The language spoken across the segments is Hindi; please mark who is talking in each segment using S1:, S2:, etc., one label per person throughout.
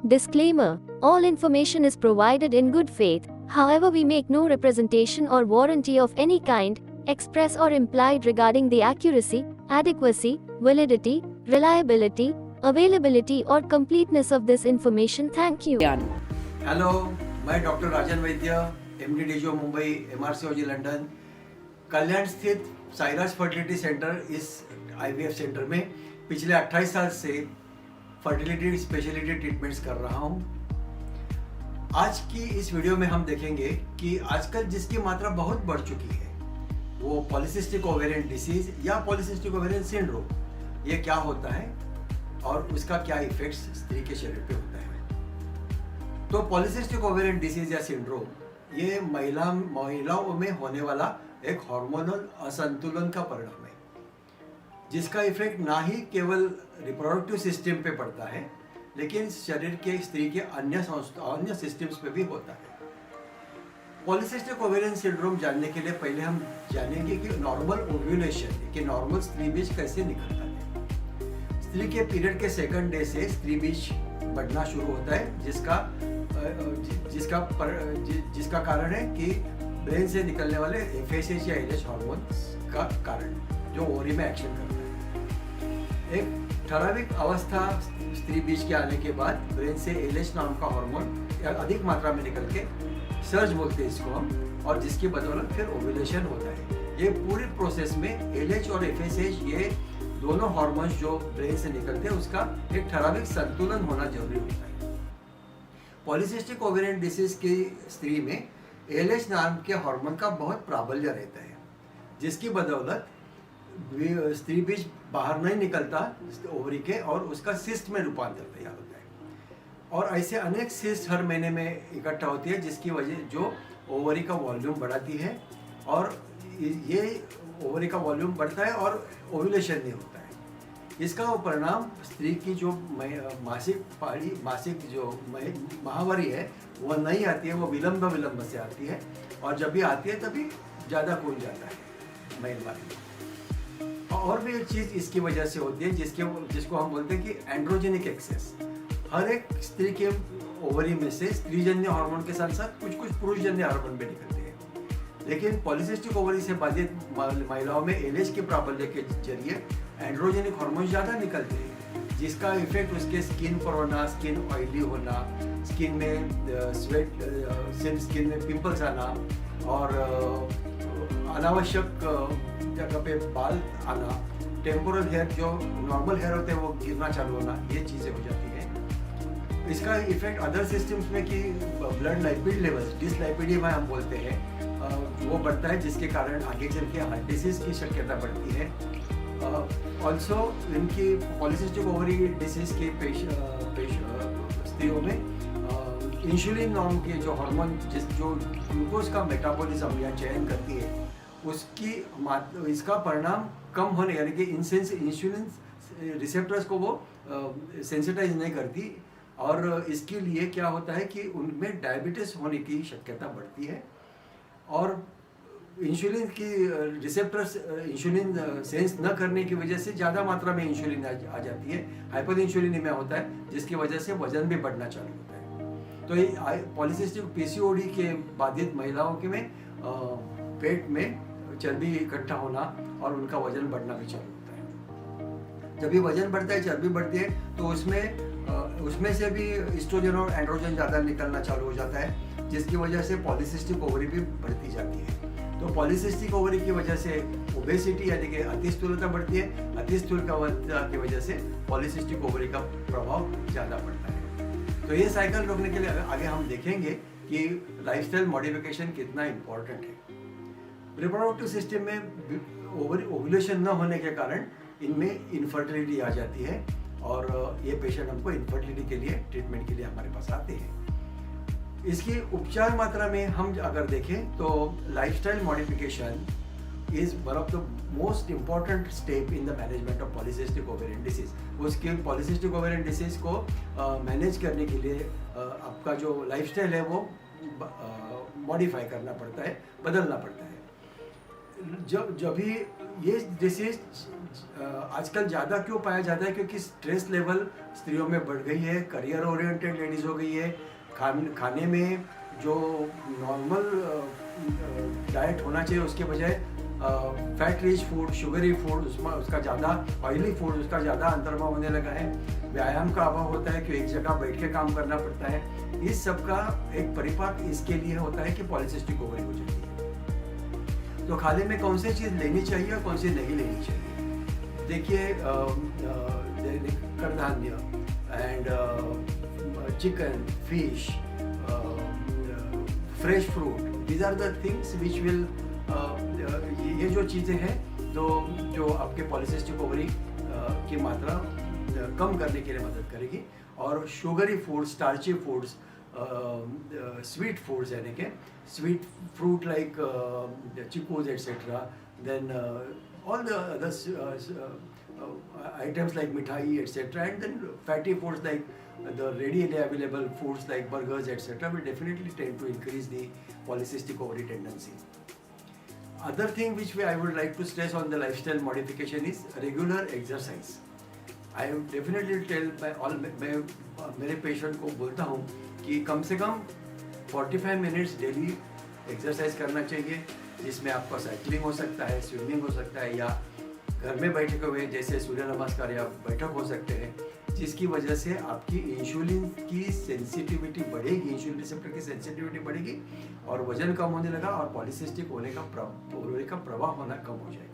S1: Disclaimer: all information is provided in good faith, however, we make no representation or warranty of any kind, express or implied, regarding the accuracy, adequacy, validity, reliability, availability, or completeness of this information. Thank you.
S2: Hello, मैं डॉक्टर राजन वैद्य, एमडी डीजो मुंबई, एमआरसीओजी लंदन, कल्याण स्थित साइरस फर्टिलिटी सेंटर इस आईवीएफ सेंटर में पिछले 28 साल से फर्टिलिटी स्पेशलिटी ट्रीटमेंट्स कर रहा हूं। आज की इस वीडियो में हम देखेंगे कि आजकल जिसकी मात्रा बहुत बढ़ चुकी है वो पॉलीसिस्टिक ओवेरियन डिसीज या पॉलीसिस्टिक ओवेरियन सिंड्रोम, ये क्या होता है और उसका क्या इफेक्ट्स स्त्री के शरीर पे होता है। तो पॉलीसिस्टिक ओवेरियन डिसीज या सिंड्रोम ये महिलाओं में होने वाला एक हार्मोनल असंतुलन का परिणाम है, जिसका इफेक्ट ना ही केवल रिप्रोडक्टिव सिस्टम पे पड़ता है, लेकिन शरीर के स्त्री के अन्य सिस्टम्स पे भी होता है। पॉलीसिस्टिक ओवेरियन सिंड्रोम जानने के लिए पहले हम जानेंगे कि नॉर्मल ओव्यूलेशन कि नॉर्मल स्त्री बीज कैसे निकलता है। स्त्री के पीरियड के सेकंड डे से स्त्री बीज बढ़ना शुरू होता है, जिसका कारण है कि ब्रेन से निकलने वाले एफएसएच या एलएच हार्मोन का कारण, जो ओवरी में एक्शन करता है। एक ठराविक अवस्था स्त्री बीज के आने के बाद ब्रेन से एलएच नाम का हार्मोन अधिक मात्रा में निकल के सर्ज बोलते हैं इसको हम, और जिसकी बदौलत फिर ओव्यूलेशन होता है। ये पूरी प्रोसेस में एलएच और एफएसएच ये दोनों हार्मोन्स जो ब्रेन से निकलते हैं उसका एक ठराविक संतुलन होना जरूरी होता है। पॉलीसिस्टिक ओवेरियन डिसीज की स्त्री में एलएच नाम के हार्मोन का बहुत प्राबल्य रहता है, जिसकी बदौलत स्त्री बीज बाहर नहीं निकलता ओवरी के और उसका सिस्ट में रूपांतर तैयार होता है। और ऐसे अनेक सिस्ट हर महीने में इकट्ठा होती है, जिसकी वजह जो ओवरी का वॉल्यूम बढ़ाती है, और ये ओवरी का वॉल्यूम बढ़ता है और ओव्यूलेशन नहीं होता है। इसका परिणाम स्त्री की जो मासिक जो माहवारी है वो नहीं आती है, वो विलंब से आती है, और जब भी आती है तभी ज़्यादा खून जाता है महिला में। और भी एक चीज़ इसकी वजह से होती है जिसको हम बोलते हैं कि एंड्रोजेनिक एक्सेस। हर एक स्त्री के ओवरी में से स्त्रीजन्य हार्मोन के साथ साथ कुछ पुरुषजन्य हार्मोन भी निकलते हैं, लेकिन पॉलीसिस्टिक ओवरी से बाधित महिलाओं में एलएच के प्राबल्य के जरिए एंड्रोजेनिक हार्मोन ज़्यादा निकलते हैं, जिसका इफेक्ट उसके स्किन पर होना, स्किन ऑयली होना, स्किन में स्वेट, स्किन में पिंपल्स आना, और अनावश्यक जगह पे बाल आना, टेम्पोरल हेयर जो नॉर्मल हेयर होते हैं वो गिरना चालू होना, ये चीज़ें हो जाती हैं। इसका इफेक्ट अदर सिस्टम्स में कि ब्लड लाइपिड लेवल्स, डिसलाइपिडीमा हम बोलते हैं, वो बढ़ता है, जिसके कारण आगे चल के हार्ट डिसीज की शक्यता बढ़ती है। ऑल्सो इनकी पॉलीसिस्टिक ओवरी डिसीज के स्त्रियों में इंसुलिन नाम के जो हार्मोन जो ग्लूकोज का मेटाबॉलिज्म या चयन करती है इसका परिणाम कम होने, यानी कि इंसुलिन रिसेप्टर्स को वो सेंसिटाइज नहीं करती, और इसके लिए क्या होता है कि उनमें डायबिटीज होने की शक्यता बढ़ती है, और इंसुलिन की रिसेप्टर्स इंसुलिन सेंस न करने की वजह से ज़्यादा मात्रा में इंसुलिन आ जाती है, हाइपर इंसुलिनीमिया होता है, जिसकी वजह से वजन भी बढ़ना चालू होता है। तो ये पॉलीसिस्टिक पीसीओडी के बाधित महिलाओं के में पेट में चर्बी इकट्ठा होना और उनका वजन बढ़ना भी चालू होता है। जब ये वजन बढ़ता है, चर्बी बढ़ती है, तो उसमें से भी एस्ट्रोजन और एंड्रोजन ज़्यादा निकलना चालू हो जाता है, जिसकी वजह से पॉलीसिस्टिक ओवरी भी बढ़ती जाती है। तो पॉलीसिस्टिक ओवरी की वजह से ओबेसिटी यानी कि अतिस्थूलता बढ़ती है, अतिस्थूलता की वजह से पॉलीसिस्टिक ओवरी का प्रभाव ज़्यादा बढ़ता है। तो ये साइकिल रोकने के लिए आगे हम देखेंगे कि लाइफस्टाइल मॉडिफिकेशन कितना इम्पोर्टेंट है। रिप्रोडक्टिव सिस्टम में ओव्यूलेशन न होने के कारण इनमें इनफर्टिलिटी आ जाती है, और ये पेशेंट हमको इनफर्टिलिटी के लिए ट्रीटमेंट के लिए हमारे पास आते हैं। इसकी उपचार मात्रा में हम अगर देखें तो lifestyle modification is one of the most important step in the management of polycystic ovarian disease. उसके पॉलीसिस्टिक ओवेरियन डिसीज को मैनेज करने के लिए आपका जो लाइफस्टाइल है वो मॉडिफाई करना पड़ता है, बदलना पड़ता है। जब भी ये डिसीज आजकल ज़्यादा क्यों पाया जाता है, क्योंकि स्ट्रेस लेवल स्त्रियों में बढ़ गई है, करियर ओरिएंटेड लेडीज़ हो गई है, खाने में जो नॉर्मल डाइट होना चाहिए उसके बजाय fat rich food, sugary food, उसमें उसका ज़्यादा ऑयली फूड, उसका ज़्यादा अंतर्भाव होने लगा है। व्यायाम का अभाव होता है कि एक जगह बैठ के काम करना पड़ता है। इस सब का एक परिपाक इसके लिए होता है कि पॉलीसिस्टिक ओवरी हो जाती है। तो खाने में कौन सी चीज़ लेनी चाहिए और कौन सी नहीं लेनी चाहिए? देखिए, कडधान्य and chicken, fish, fresh fruit, these are the things which will, ये जो चीज़ें हैं जो आपके पॉलीसिस्टिक ओवरी की मात्रा कम करने के लिए मदद करेगी। और sugary food, starchy foods, sweet foods यानी कि sweet fruit like chikoos etcetera, then all the other items like mithai etc, and then fatty foods like the readily available foods like burgers etc will definitely tend to increase the polycystic ovary tendency. Other thing which I would like to stress on the lifestyle modification is regular exercise. I definitely tell मैं मेरे पेशेंट को बोलता हूँ कि कम से कम 45 मिनट्स डेली एक्सरसाइज करना चाहिए, जिसमें आपका साइकिलिंग हो सकता है, स्विमिंग हो सकता है, या घर में बैठे हुए जैसे सूर्य नमस्कार या बैठक हो सकते हैं, जिसकी वजह से आपकी इंसुलिन की सेंसिटिविटी बढ़ेगी, इंसुलिन रिसेप्टर की सेंसिटिविटी बढ़ेगी और वजन कम होने लगा और पॉलीसिस्टिक होने का प्रवाह होना कम हो जाएगा।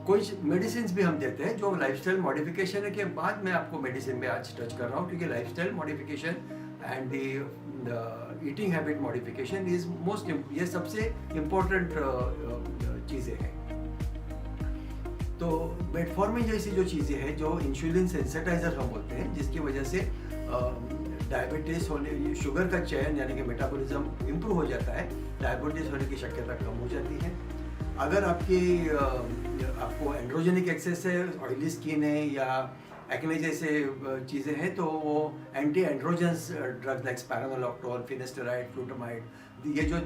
S2: कुछ मेडिसिन भी हम देते हैं जो लाइफस्टाइल मॉडिफिकेशन के बाद मैं आपको मेडिसिन में आज टच कर रहा हूँ, क्योंकि lifestyle modification and the eating habit modification is most, ये सबसे इम्पोर्टेंट चीज़ें हैं। तो मेटफॉर्मिन जैसी जो चीज़ें हैं, जो इंसुलिन सेंसिटाइजर हम बोलते हैं, जिसकी वजह से डायबिटीज़ होने, शुगर का चयन यानी कि मेटाबॉलिज्म इम्प्रूव हो जाता है, डायबिटीज़ होने की शक्यता कम हो जाती है। अगर आपको एंड्रोजेनिक एक्सेस है, ऑयली स्किन है या एक्ने जैसे चीज़ें हैं, तो वो anti androgens drugs like spironolactone, finasteride, flutamide, ये जो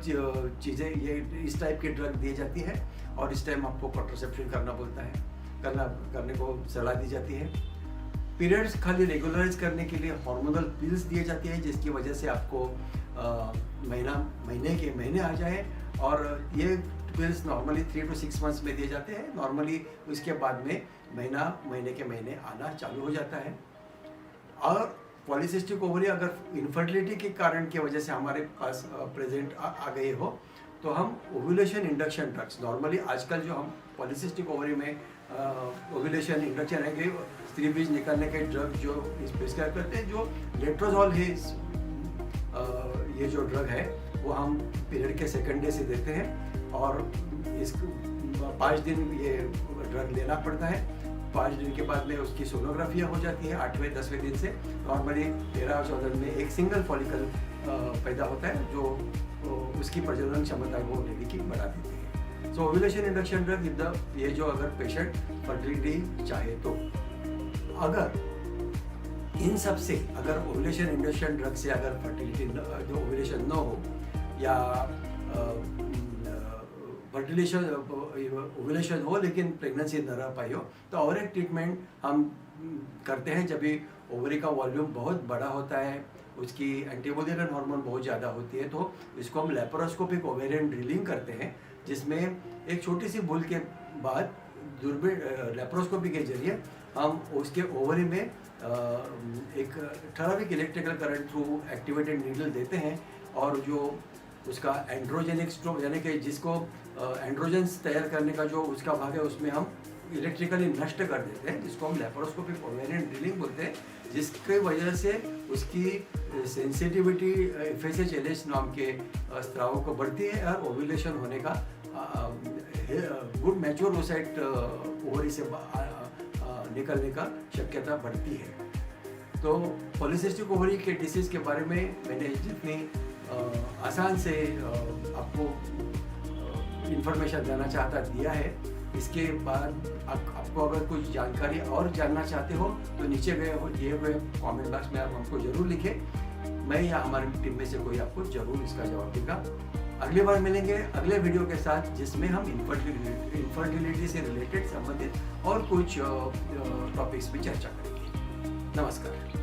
S2: चीज़ें, ये इस टाइप की ड्रग दी जाती है और इस टाइम आपको कॉन्ट्रासेप्शन करने को सलाह दी जाती है। पीरियड्स खाली रेगुलराइज करने के लिए हार्मोनल पिल्स दिए जाती है, जिसकी वजह से आपको महीने आ जाए, और ये पिल्स नॉर्मली 3 to 6 मंथ्स में दिए जाते हैं। नॉर्मली उसके बाद में महीने के महीने आना चालू हो जाता है। और पॉलीसिस्टिक ओवरी अगर इनफर्टिलिटी के कारण की वजह से हमारे पास प्रेजेंट आ गए हो, तो हम ओव्यूलेशन इंडक्शन ड्रग्स, नॉर्मली आजकल जो हम पॉलीसिस्टिक ओवरी में ओव्यूलेशन इंडक्शन है कि स्त्री बीज निकालने के ड्रग जो प्रिस्क्राइब करते हैं, जो लेट्रोजॉल है, ये जो ड्रग है वो हम पीरियड के सेकंड डे से देते हैं और इस 5 दिन ये ड्रग लेना पड़ता है। 5 दिन के बाद में उसकी सोनोग्राफियाँ हो जाती है। 8वें 10वें दिन से नॉर्मली 13-14 दिन में एक सिंगल फॉलिकल पैदा होता है, जो उसकी प्रजनन क्षमता को लेडी की बढ़ा देती है। सो ओव्यूलेशन इंडक्शन ड्रग ये जो अगर पेशेंट फर्टिलिटी चाहे तो, अगर इन सब से अगर ओव्यूलेशन इंडक्शन ड्रग से अगर फर्टिलिटी जो ओव्यूलेशन न हो या फर्टिलेशन ओव्यूलेशन हो लेकिन प्रेगनेंसी न रह पाई हो, तो और एक ट्रीटमेंट हम करते हैं। जब भी ओवरी का वॉल्यूम बहुत बड़ा होता है, उसकी एंटीबॉडी हार्मोन बहुत ज़्यादा होती है, तो इसको हम लेप्रोस्कोपिक ओवेरियन ड्रिलिंग करते हैं, जिसमें एक छोटी सी भूल के बाद दूरबीन लेप्रोस्कोपी के जरिए हम उसके ओवरी में एक ठराविक electrical current through activated needle देते हैं, और जो उसका एंड्रोजेनिक स्ट्रोक यानी कि जिसको एंड्रोजेंस तैयार करने का जो उसका भाग है, उसमें हम इलेक्ट्रिकली नष्ट कर देते हैं, जिसको हम लेप्रोस्कोपिक ओवेरियन ड्रिलिंग बोलते हैं, जिसकी वजह से उसकी सेंसिटिविटी FSH-LH नाम के स्रावों को बढ़ती है और ओव्यूलेशन होने का गुड मैच्योर ओसाइट ओवरी से निकलने का शक्यता बढ़ती है। तो पॉलीसिस्टिक ओवरी के डिसीज़ के बारे में मैंने जितनी आसान से आपको इंफॉर्मेशन देना चाहता दिया है। इसके बाद आपको अगर कुछ जानकारी और जानना चाहते हो तो नीचे दिए हुए कमेंट बॉक्स में आप हमको ज़रूर लिखें, मैं या हमारी टीम में से कोई आपको ज़रूर इसका जवाब देगा। अगली बार मिलेंगे अगले वीडियो के साथ, जिसमें हम इनफर्टिलिटी से रिलेटेड संबंधित और कुछ टॉपिक्स पे चर्चा करेंगे। नमस्कार।